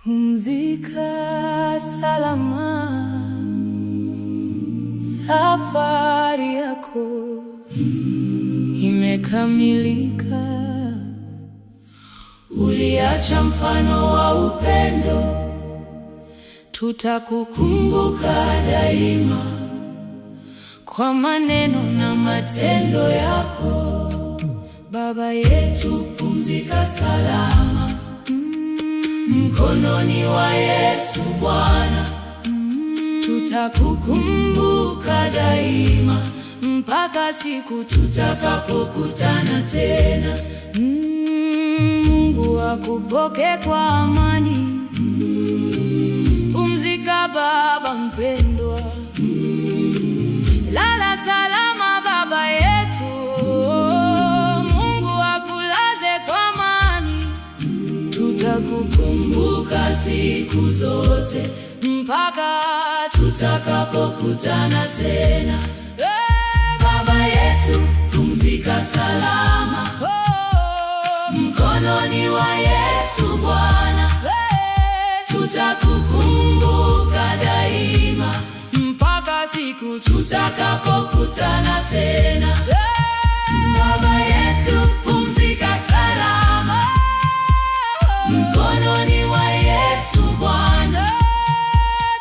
Pumzika salama, safari yako imekamilika. Uliacha mfano wa upendo, tutakukumbuka daima kwa maneno na matendo yako. Baba yetu, pumzika salama mkononi wa Yesu Bwana. Tutakukumbuka daima mpaka siku tutakapokutana tena. Mungu akupokee kwa amani. Pumzika Baba mpendwa, lala salama Baba yetu. Mungu akulaze kwa amani. Tutakukumbuka siku zote mpaka tutakapokutana tena. Baba yetu, pumzika salama mkononi wa Yesu Bwana. Tutakukumbuka daima mpaka siku tutakapokutana tena. Baba yetu, pumzika salama mkononi wa Yesu Bwana.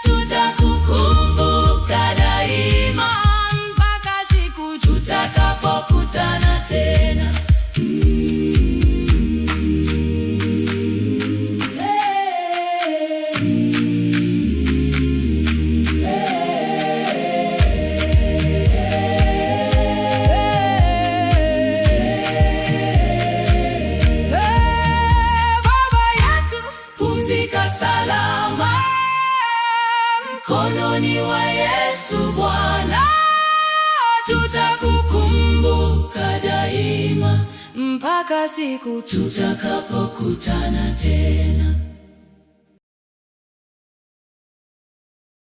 Tutakukumbuka daima mpaka siku tutakapokutana tena. Pumzika salama mkononi wa Yesu Bwana. Tutakukumbuka daima mpaka siku tutakapokutana tena.